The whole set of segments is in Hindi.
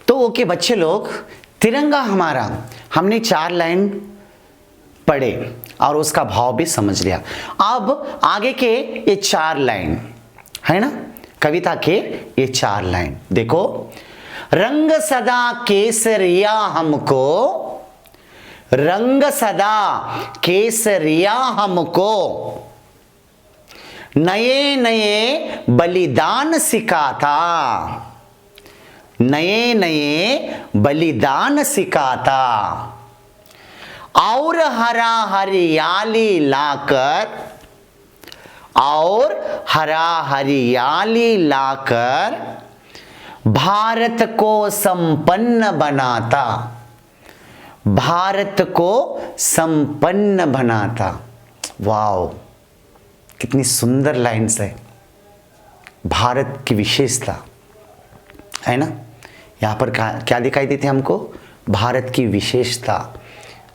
तो ओके बच्चे लोग, तिरंगा हमारा हमने 4 लाइन पढ़े और उसका भाव भी समझ लिया। अब आगे के ये 4 लाइन है ना, कविता के ये 4 लाइन देखो। रंग सदा केसरिया हमको, रंग सदा केसरिया हमको, नए नए बलिदान सिखाता, नए नए बलिदान सिखाता, और हरा हरियाली लाकर, और हरा हरियाली लाकर भारत को संपन्न बनाता, भारत को संपन्न बनाता। वाओ, कितनी सुंदर लाइन्स है। भारत की विशेषता है ना, यहाँ पर क्या दिखाई देती है हमको? भारत की विशेषता,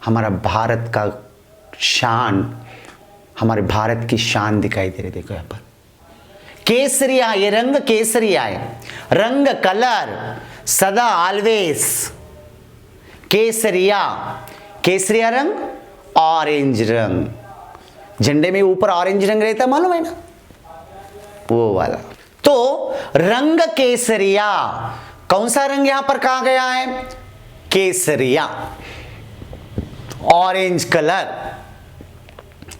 हमारा भारत का शान, हमारे भारत की शान दिखाई दे रही। देखो यहाँ पर केसरिया, ये रंग केसरिया है, रंग कलर सदा ऑलवेज केसरिया, केसरिया रंग, ऑरेंज रंग, झंडे में ऊपर ऑरेंज रंग रहता है, मालूम है ना, वो वाला। तो रंग केसरिया, कौन सा रंग यहां पर कहा गया है? केसरिया, ऑरेंज कलर।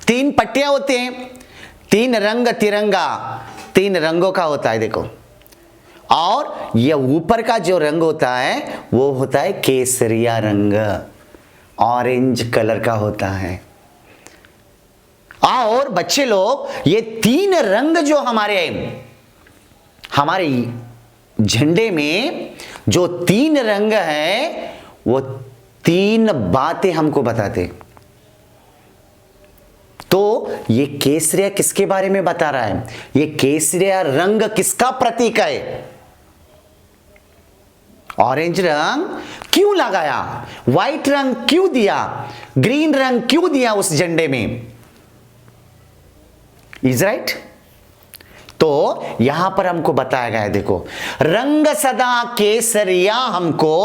3 पट्टियां होती हैं, 3 रंग तिरंगा, 3 रंगों का होता है देखो। और ये ऊपर का जो रंग होता है वो होता है केसरिया रंग, ऑरेंज कलर का होता है। और बच्चे लोग, ये 3 रंग जो हमारे झंडे में जो 3 रंग है, वो 3 बातें हमको बताते। तो ये केसरिया किसके बारे में बता रहा है? ये केसरिया रंग किसका प्रतीक है? ऑरेंज रंग क्यों लगाया, व्हाइट रंग क्यों दिया, ग्रीन रंग क्यों दिया उस झंडे में? Is right. तो यहां पर हमको बताया गया है, देखो, रंग सदा केसरिया हमको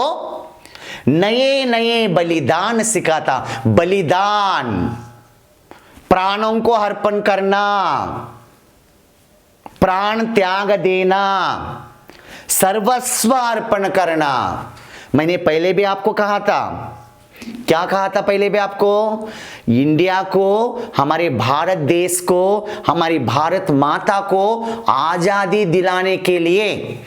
नए नए बलिदान सिखाता। बलिदान, प्राणों को अर्पण करना, प्राण त्याग देना, सर्वस्व अर्पण करना। मैंने पहले भी आपको कहा था, क्या कहा था पहले भी आपको? इंडिया को, हमारे भारत देश को, हमारी भारत माता को आजादी दिलाने के लिए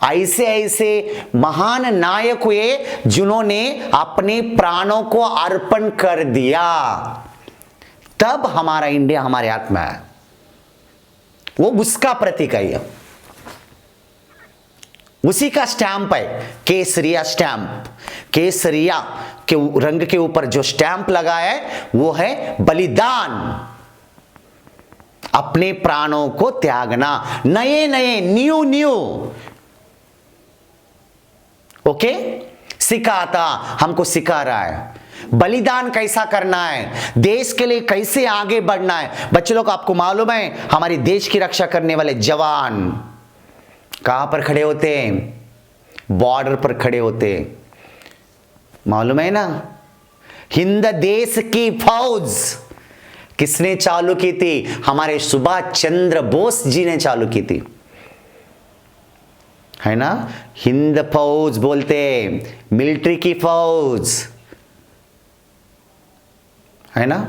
ऐसे ऐसे महान नायक हुए जिन्होंने अपने प्राणों को अर्पण कर दिया, तब हमारा इंडिया हमारे हाथ में है। वो उसका प्रतीक है, उसी का स्टैंप है केसरिया स्टैंप। केसरिया के रंग के ऊपर जो स्टैंप लगा है वो है बलिदान, अपने प्राणों को त्यागना, नए नए, न्यू न्यू। ओके, सिखाता, हमको सिखा रहा है बलिदान कैसा करना है, देश के लिए कैसे आगे बढ़ना है। बच्चों लोग, आपको मालूम है हमारे देश की रक्षा करने वाले जवान कहां पर खड़े होते हैं? बॉर्डर पर खड़े होते हैं, मालूम है ना। हिंद देश की फौज किसने चालू की थी? हमारे सुभाष चंद्र बोस जी ने चालू की थी, है ना। हिंद फौज बोलते, मिलिट्री की फौज, है ना।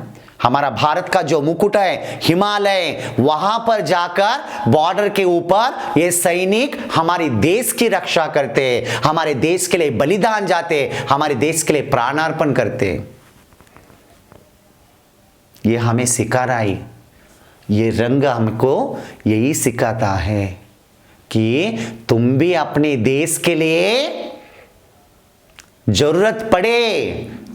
हमारा भारत का जो मुकुट है हिमालय, वहां पर जाकर बॉर्डर के ऊपर ये सैनिक हमारे देश की रक्षा करते, हमारे देश के लिए बलिदान जाते, हमारे देश के लिए प्राणार्पण करते। ये हमें सिखा रहा है, ये रंग हमको यही सिखाता है कि तुम भी अपने देश के लिए जरूरत पड़े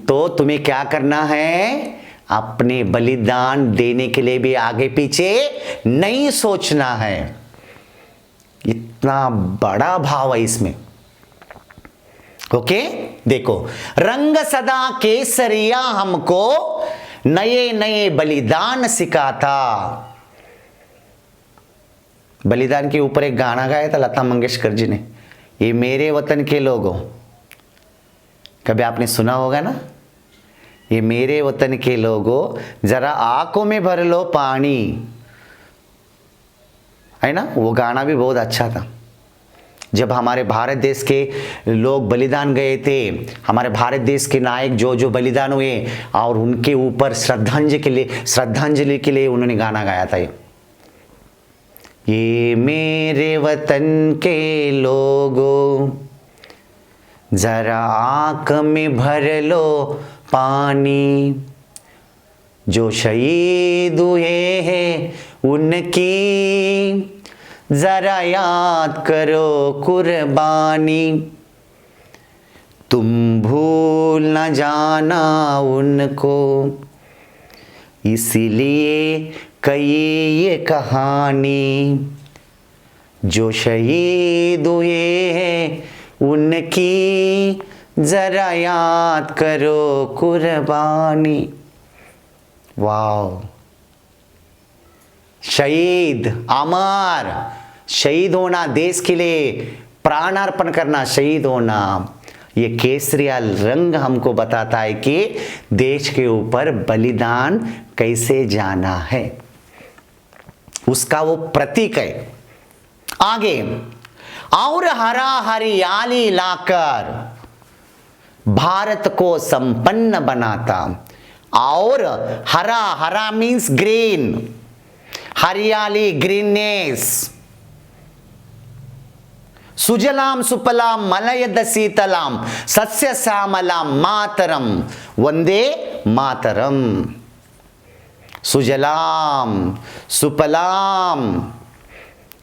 तो तुम्हें क्या करना है? अपने बलिदान देने के लिए भी आगे पीछे नहीं सोचना है। इतना बड़ा भाव है इसमें। ओके, देखो, रंग सदा केसरिया हमको नए नए बलिदान सिखाता। बलिदान के ऊपर एक गाना गाया था लता मंगेशकर जी ने, ये मेरे वतन के लोगों, कभी आपने सुना होगा ना, ये मेरे वतन के लोगों जरा आंखों में भर लो पानी, है ना। वो गाना भी बहुत अच्छा था। जब हमारे भारत देश के लोग बलिदान गए थे, हमारे भारत देश के नायक जो जो बलिदान हुए, और उनके ऊपर श्रद्धांजलि के लिए उन्होंने गाना गाया था। ये मेरे वतन के लोगों जरा आंख में भर लो पानी, जो शहीद हुए हैं उनकी जरा याद करो कुर्बानी, तुम भूल न जाना उनको, इसीलिए कही ये कहानी, जो शहीद हुए हैं उनकी जरा याद करो कुर्बानी। वाह, शहीद, अमर, शहीद होना, देश के लिए प्राणार्पण करना, शहीद होना, ये केसरिया रंग हमको बताता है कि देश के ऊपर बलिदान कैसे जाना है, उसका वो प्रतीक है। आगे, और हरा हरियाली लाकर भारत को संपन्न बनाता। और हरा, हरा मीन्स ग्रीन, हरियाली, ग्रीननेस। सुजलाम सुफलाम मलयज शीतलाम सस्य श्यामलाम मातरम वंदे मातरम। सुजलाम सुफलाम,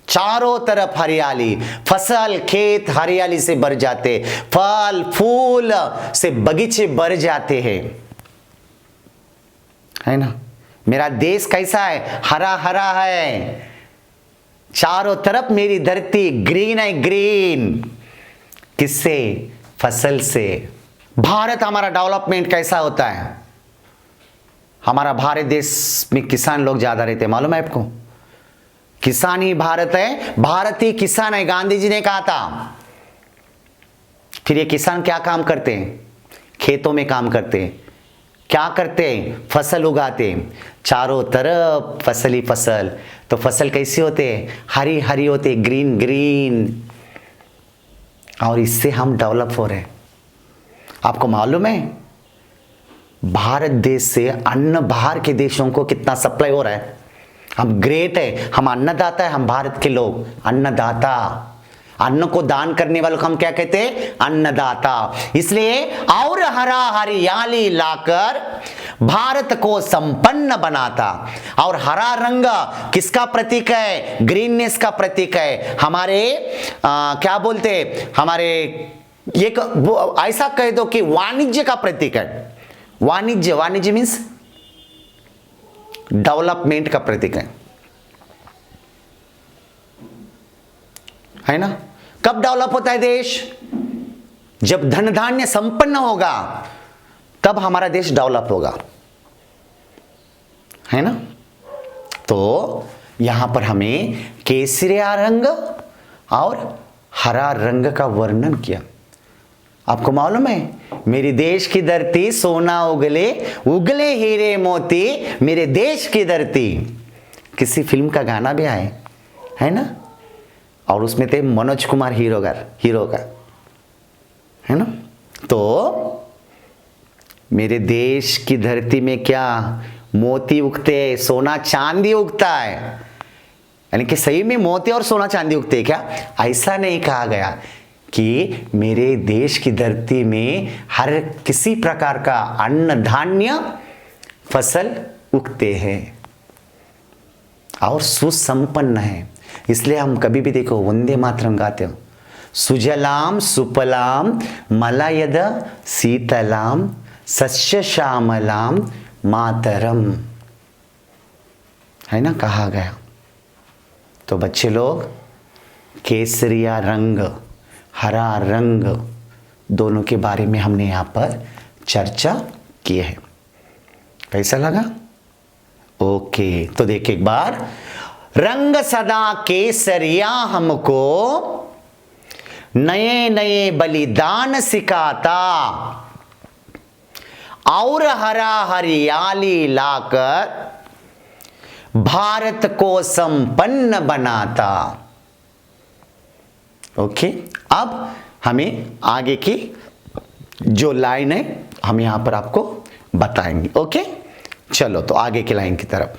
चारों तरफ हरियाली, फसल खेत हरियाली से भर जाते, फल फूल से बगीचे भर जाते हैं, है ना। मेरा देश कैसा है, हरा हरा है, चारों तरफ मेरी धरती ग्रीन है, ग्रीन। किससे? फसल से। भारत हमारा डेवलपमेंट कैसा होता है? हमारा भारत देश में किसान लोग ज्यादा रहते हैं, मालूम है आपको? किसान ही भारत है, भारत ही किसान है, गांधी जी ने कहा था। फिर ये किसान क्या काम करते हैं? खेतों में काम करते हैं। क्या करते हैं? फसल उगाते हैं, चारों तरफ फसल ही फसल। तो फसल कैसी होते हैं? हरी हरी होते, ग्रीन ग्रीन। और इससे हम डेवलप हो रहे हैं। आपको मालूम है भारत देश से अन्न बाहर के देशों को कितना सप्लाई हो रहा है? हम ग्रेट है, हम अन्नदाता है, हम भारत के लोग अन्नदाता। अन्न को दान करने वालों को हम क्या कहते हैं? अन्नदाता। इसलिए और हरा हरियाली लाकर भारत को संपन्न बनाता। और हरा रंग किसका प्रतीक है? ग्रीननेस का प्रतीक है। हमारे क्या बोलते, हमारे एक ऐसा कह दो कि वाणिज्य का प्रतीक है। वाणिज्य, वाणिज्य मीन्स डेवलपमेंट का प्रतीक है ना। कब डेवलप होता है देश? जब धन धान्य संपन्न होगा, तब हमारा देश डेवलप होगा, है ना। तो यहां पर हमें केसरिया रंग और हरा रंग का वर्णन किया। आपको मालूम है मेरे देश की धरती सोना उगले, उगले हीरे मोती, मेरे देश की धरती। किसी फिल्म का गाना भी आए, है ना। और उसमें थे मनोज कुमार हीरो का, है ना। तो मेरे देश की धरती में क्या मोती उगते, सोना चांदी उगता है। यानी कि सही में मोती और सोना चांदी उगते हैं क्या? ऐसा नहीं कहा गया कि मेरे देश की धरती में हर किसी प्रकार का अन्न धान्य फसल उगते हैं और सुसंपन्न है। इसलिए हम कभी भी देखो वंदे मातरम गाते हो। सुजलाम सुफलाम मलयज शीतलाम सस्य श्यामलाम मातरम, है ना, कहा गया। तो बच्चे लोग केसरिया रंग, हरा रंग, दोनों के बारे में हमने यहाँ पर चर्चा की है। कैसा लगा? ओके, तो देखिए एक बार, रंग सदा केसरिया हमको नए नए बलिदान सिखाता। और हरा हरियाली लाकर भारत को संपन्न बनाता। ओके, अब हमें आगे की जो लाइन है हम यहां पर आपको बताएंगे। ओके, चलो तो आगे की लाइन की तरफ।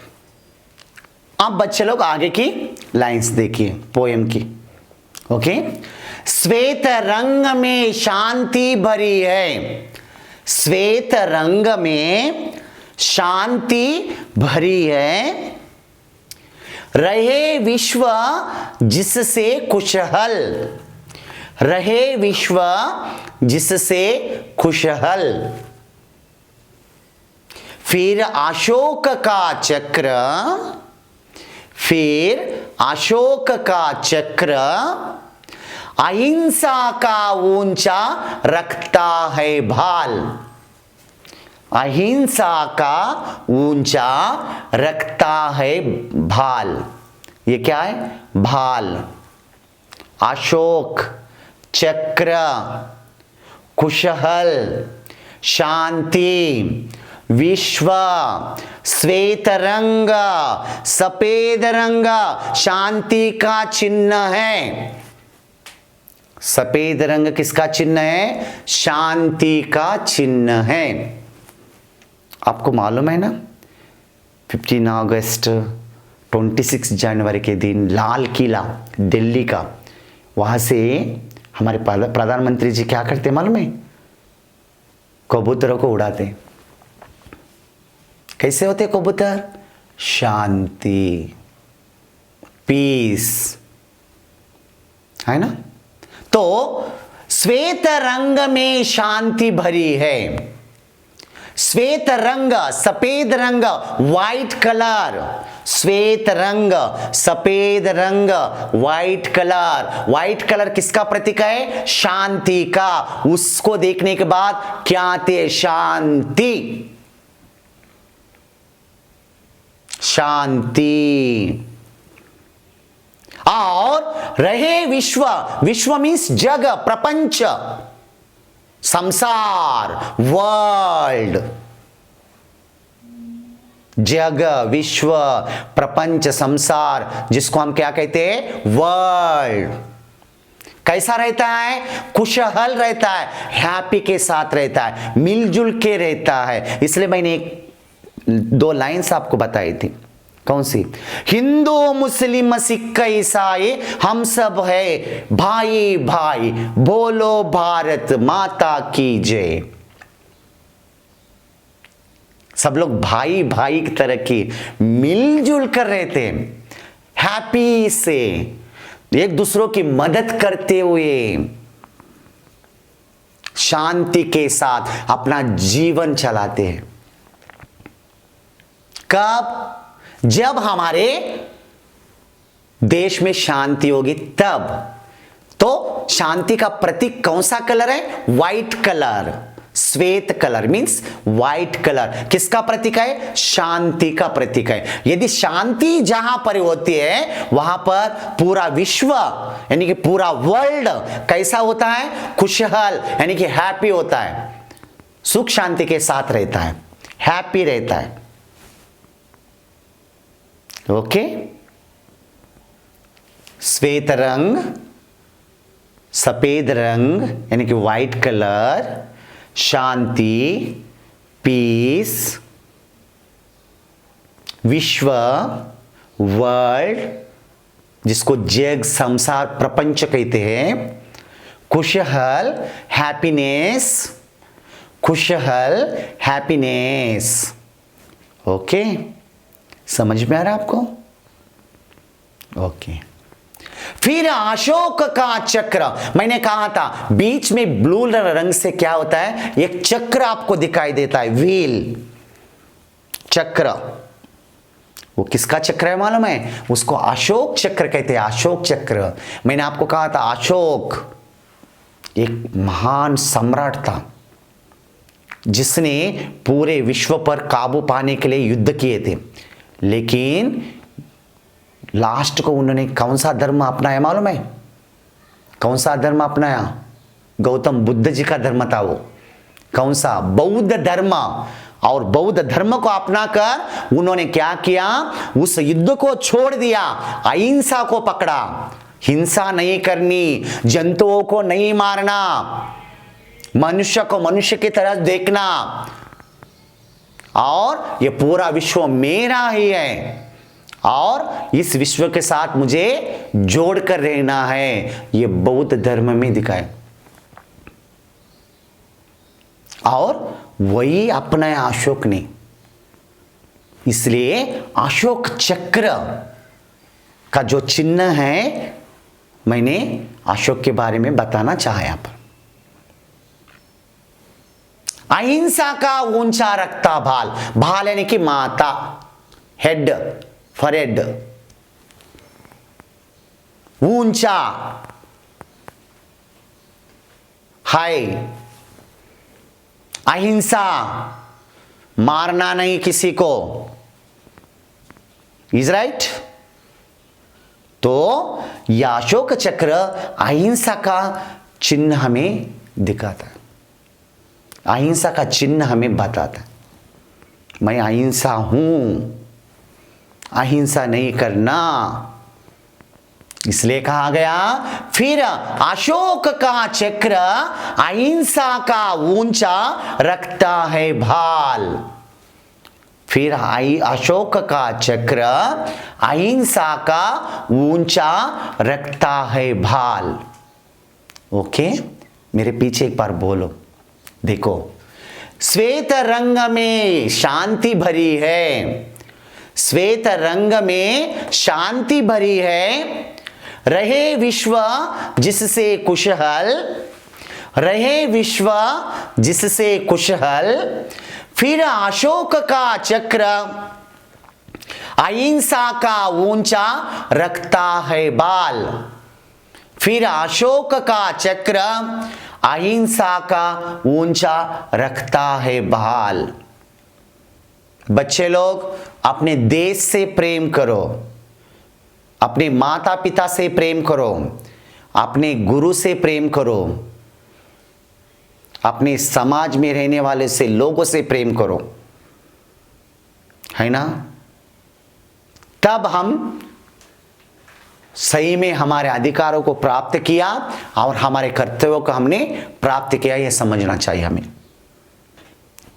अब बच्चे लोग आगे की लाइंस देखिए पोएम की। ओके, श्वेत रंग में शांति भरी है, श्वेत रंग में शांति भरी है, रहे विश्व जिससे खुशहाल, रहे विश्व जिससे खुशहाल। फिर अशोक का चक्र, फिर अशोक का चक्र अहिंसा का ऊंचा रखता है भाल, अहिंसा का ऊंचा रखता है भाल। ये क्या है? भाल। अशोक चक्र, खुशहाल, शांति, विश्व, श्वेत रंग, सफेद रंग शांति का चिन्ह है। सफेद रंग किसका चिन्ह है? शांति का चिन्ह है। आपको मालूम है ना 15 अगस्त 26 जनवरी के दिन लाल किला दिल्ली का, वहां से हमारे प्रधानमंत्री जी क्या करते मालूम है? कबूतरों को उड़ाते। कैसे होते कबूतर? शांति, पीस, है ना? तो श्वेत रंग में शांति भरी है। श्वेत रंग, सफेद रंग, व्हाइट कलर, श्वेत रंग, सफेद रंग, व्हाइट कलर। व्हाइट कलर किसका प्रतीक है? शांति का। उसको देखने के बाद क्या आते? शांति, शांति। और रहे विश्व, विश्व मीन्स जग, प्रपंच, संसार, वर्ल्ड, जग, विश्व, प्रपंच, संसार, जिसको हम क्या कहते हैं? वर्ल्ड। कैसा रहता है? खुशहाल रहता है, हैप्पी के साथ रहता है, मिलजुल के रहता है। इसलिए मैंने एक 2 लाइन्स आपको बताई थी। कौन सी? हिंदू मुस्लिम सिख ईसाई हम सब है भाई भाई, बोलो भारत माता की जय। सब लोग भाई भाई की तरह की मिलजुल कर रहते हैं, हैप्पी से एक दूसरों की मदद करते हुए शांति के साथ अपना जीवन चलाते हैं। कब? जब हमारे देश में शांति होगी तब। तो शांति का प्रतीक कौन सा कलर है? व्हाइट कलर, श्वेत कलर मींस व्हाइट कलर। किसका प्रतीक है? शांति का प्रतीक है। यदि शांति जहां पर होती है वहां पर पूरा विश्व यानी कि पूरा वर्ल्ड कैसा होता है? खुशहाल यानी कि हैप्पी होता है, सुख शांति के साथ रहता है, हैप्पी रहता है। ओके, श्वेत रंग, सफेद रंग यानी कि व्हाइट कलर, शांति, पीस, विश्व, वर्ल्ड जिसको जग, संसार, प्रपंच कहते हैं, खुशहाल, हैप्पीनेस, खुशहाल, हैप्पीनेस। ओके, समझ में आ रहा है आपको? ओके। फिर अशोक का चक्र, मैंने कहा था बीच में ब्लू रंग से क्या होता है? एक चक्र आपको दिखाई देता है, व्हील, चक्र। वो किसका चक्र है मालूम है? उसको अशोक चक्र कहते हैं, अशोक चक्र। मैंने आपको कहा था अशोक एक महान सम्राट था जिसने पूरे विश्व पर काबू पाने के लिए युद्ध किए थे, लेकिन लास्ट को उन्होंने कौन सा धर्म अपनाया मालूम है? कौन सा धर्म अपनाया? गौतम बुद्ध जी का धर्म था वो। कौन सा? बौद्ध धर्म। और बौद्ध धर्म को अपनाकर उन्होंने क्या किया? उस युद्ध को छोड़ दिया, अहिंसा को पकड़ा। हिंसा नहीं करनी, जंतुओं को नहीं मारना, मनुष्य को मनुष्य की तरह देखना, और ये पूरा विश्व मेरा ही है और इस विश्व के साथ मुझे जोड़कर रहना है। ये बौद्ध धर्म में दिखाए और वही अपनाया अशोक ने। इसलिए अशोक चक्र का जो चिन्ह है, मैंने अशोक के बारे में बताना चाहा यहां पर। अहिंसा का ऊंचा रखता भाल, भाल यानी कि माता, हेड, फॉरहेड, ऊंचा, हाई, अहिंसा, मारना नहीं किसी को, इज राइट। तो यह अशोक चक्र अहिंसा का चिन्ह हमें दिखाता है, अहिंसा का चिन्ह हमें बताता है। मैं अहिंसा हूं, अहिंसा नहीं करना, इसलिए कहा गया। फिर अशोक का चक्र अहिंसा का ऊंचा रखता है भाल। फिर अशोक का चक्र अहिंसा का ऊंचा रखता है भाल। ओके, मेरे पीछे एक बार बोलो। देखो, श्वेत रंग में शांति भरी है, श्वेत रंग में शांति भरी है, रहे विश्व जिससे कुशल, रहे विश्व जिससे कुशल। फिर अशोक का चक्र अहिंसा का ऊंचा रखता है बाल। फिर अशोक का चक्र अहिंसा का ऊंचा रखता है बाल। बच्चे लोग, अपने देश से प्रेम करो, अपने माता पिता से प्रेम करो, अपने गुरु से प्रेम करो, अपने समाज में रहने वाले से लोगों से प्रेम करो, है ना। तब हम सही में हमारे अधिकारों को प्राप्त किया और हमारे कर्तव्यों को हमने प्राप्त किया, यह समझना चाहिए हमें।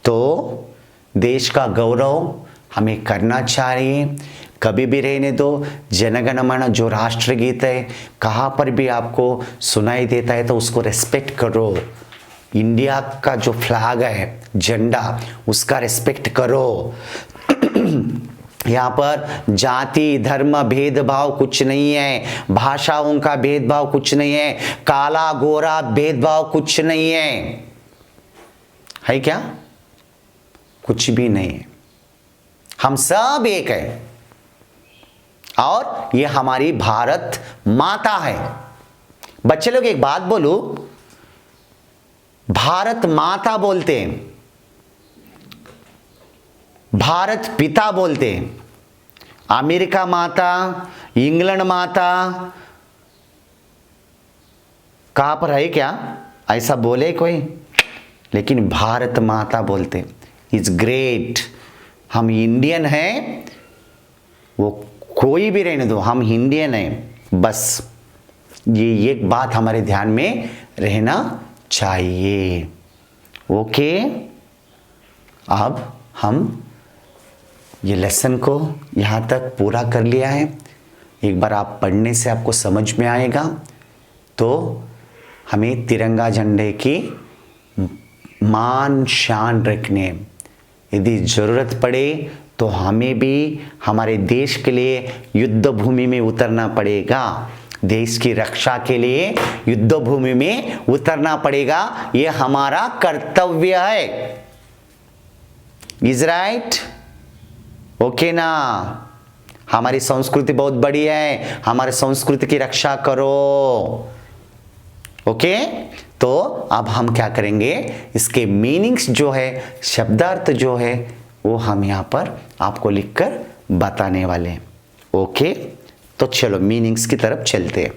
तो देश का गौरव हमें करना चाहिए, कभी भी रहने दो। जनगण मन जो राष्ट्रगीत है, कहाँ पर भी आपको सुनाई देता है तो उसको रेस्पेक्ट करो। इंडिया का जो फ्लैग है, झंडा, उसका रेस्पेक्ट करो। यहाँ पर जाति धर्म भेदभाव कुछ नहीं है, भाषाओं का भेदभाव कुछ नहीं है, काला गोरा भेदभाव कुछ नहीं है क्या? कुछ भी नहीं है, हम सब एक है और ये हमारी भारत माता है। बच्चे लोग, एक बात बोलूं, भारत माता बोलते हैं, भारत पिता बोलते हैं, अमेरिका माता, इंग्लैंड माता, कहां पर है क्या ऐसा बोले कोई? लेकिन भारत माता बोलते, इज ग्रेट। हम इंडियन हैं, वो कोई भी रहने दो, हम इंडियन हैं, बस ये एक बात हमारे ध्यान में रहना चाहिए। ओके, अब हम ये लेसन को यहाँ तक पूरा कर लिया है। एक बार आप पढ़ने से आपको समझ में आएगा। तो हमें तिरंगा झंडे की मान शान रखने, यदि ज़रूरत पड़े तो हमें भी हमारे देश के लिए युद्ध भूमि में उतरना पड़ेगा, देश की रक्षा के लिए युद्ध भूमि में उतरना पड़ेगा। ये हमारा कर्तव्य है। Is right? ओके ना। हमारी संस्कृति बहुत बड़ी है, हमारे संस्कृति की रक्षा करो। ओके, तो अब हम क्या करेंगे, इसके मीनिंग्स जो है, शब्दार्थ जो है, वो हम यहाँ पर आपको लिखकर बताने वाले हैं। ओके, तो चलो मीनिंग्स की तरफ चलते हैं।